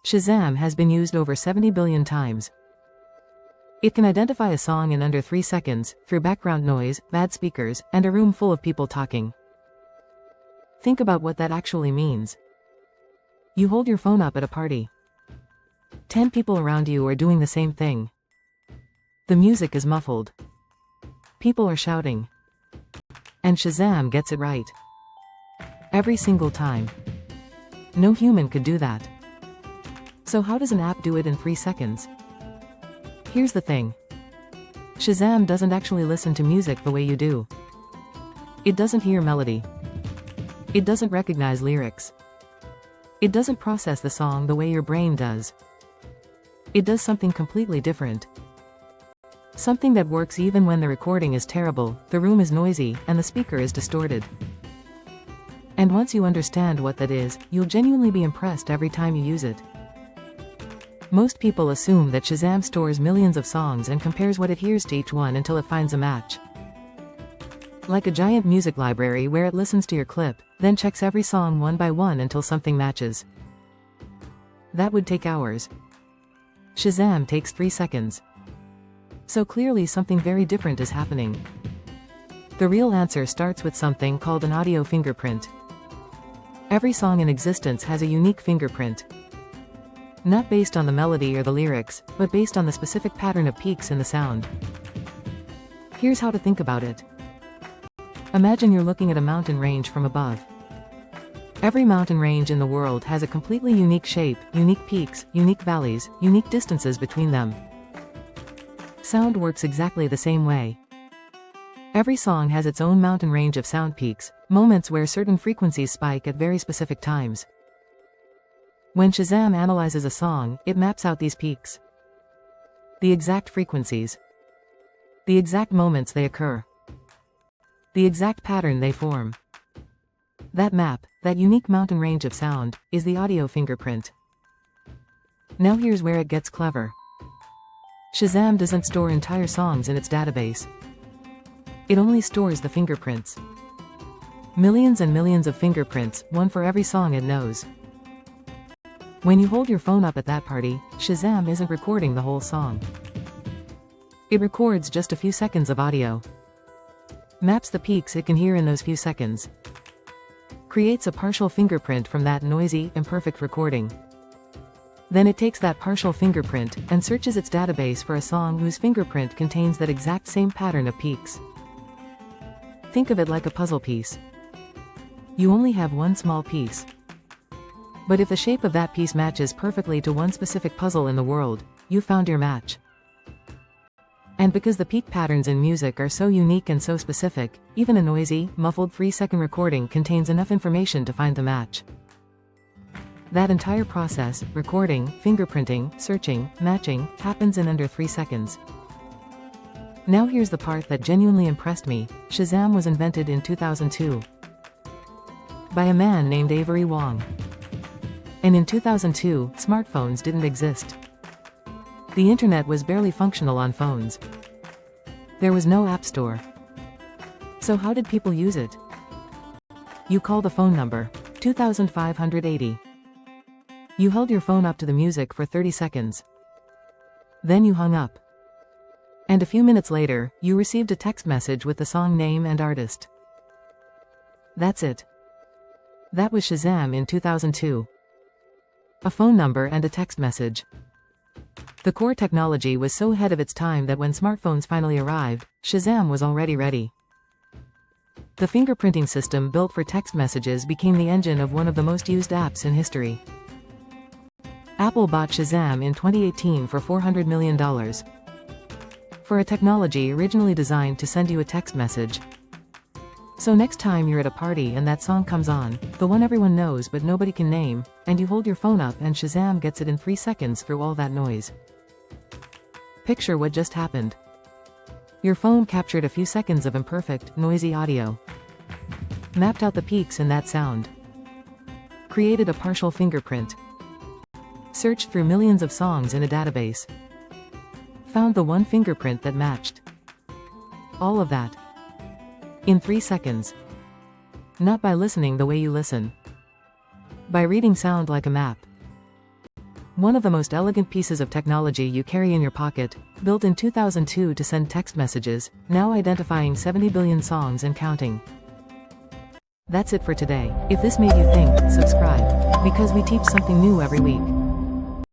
Shazam has been used over 70 billion times. It can identify a song in under 3 seconds, through background noise, bad speakers, and a room full of people talking. Think about what that actually means. You hold your phone up at a party. 10 people around you are doing the same thing. The music is muffled. People are shouting. And Shazam gets it right. Every single time. No human could do that. So how does an app do it in 3 seconds? Here's the thing. Shazam doesn't actually listen to music the way you do. It doesn't hear melody. It doesn't recognize lyrics. It doesn't process the song the way your brain does. It does something completely different. Something that works even when the recording is terrible, the room is noisy, and the speaker is distorted. And once you understand what that is, you'll genuinely be impressed every time you use it. Most people assume that Shazam stores millions of songs and compares what it hears to each one until it finds a match. Like a giant music library where it listens to your clip, then checks every song one by one until something matches. That would take hours. Shazam takes 3 seconds. So clearly something very different is happening. The real answer starts with something called an audio fingerprint. Every song in existence has a unique fingerprint. Not based on the melody or the lyrics, but based on the specific pattern of peaks in the sound. Here's how to think about it. Imagine you're looking at a mountain range from above. Every mountain range in the world has a completely unique shape, unique peaks, unique valleys, unique distances between them. Sound works exactly the same way. Every song has its own mountain range of sound peaks, moments where certain frequencies spike at very specific times. When Shazam analyzes a song, it maps out these peaks. The exact frequencies. The exact moments they occur. The exact pattern they form. That map, that unique mountain range of sound, is the audio fingerprint. Now here's where it gets clever. Shazam doesn't store entire songs in its database. It only stores the fingerprints. Millions and millions of fingerprints, one for every song it knows. When you hold your phone up at that party, Shazam isn't recording the whole song. It records just a few seconds of audio. Maps the peaks it can hear in those few seconds. Creates a partial fingerprint from that noisy, imperfect recording. Then it takes that partial fingerprint and searches its database for a song whose fingerprint contains that exact same pattern of peaks. Think of it like a puzzle piece. You only have one small piece. But if the shape of that piece matches perfectly to one specific puzzle in the world, you found your match. And because the peak patterns in music are so unique and so specific, even a noisy, muffled 3-second recording contains enough information to find the match. That entire process, recording, fingerprinting, searching, matching, happens in under 3 seconds. Now here's the part that genuinely impressed me. Shazam was invented in 2002 by a man named Avery Wong. And in 2002, smartphones didn't exist. The internet was barely functional on phones. There was no app store. So how did people use it? You call the phone number, 2580. You held your phone up to the music for 30 seconds. Then you hung up. And a few minutes later, you received a text message with the song name and artist. That's it. That was Shazam in 2002. A phone number and a text message. The core technology was so ahead of its time that when smartphones finally arrived, Shazam was already ready. The fingerprinting system built for text messages became the engine of one of the most used apps in history. Apple bought Shazam in 2018 for $400 million. For a technology originally designed to send you a text message. So next time you're at a party and that song comes on, the one everyone knows but nobody can name, and you hold your phone up and Shazam gets it in 3 seconds through all that noise. Picture what just happened. Your phone captured a few seconds of imperfect, noisy audio. Mapped out the peaks in that sound. Created a partial fingerprint. Searched through millions of songs in a database. Found the one fingerprint that matched. All of that. In 3 seconds. Not by listening the way you listen. By reading sound like a map. One of the most elegant pieces of technology you carry in your pocket, built in 2002 to send text messages, now identifying 70 billion songs and counting. That's it for today. If this made you think, subscribe, because we teach something new every week.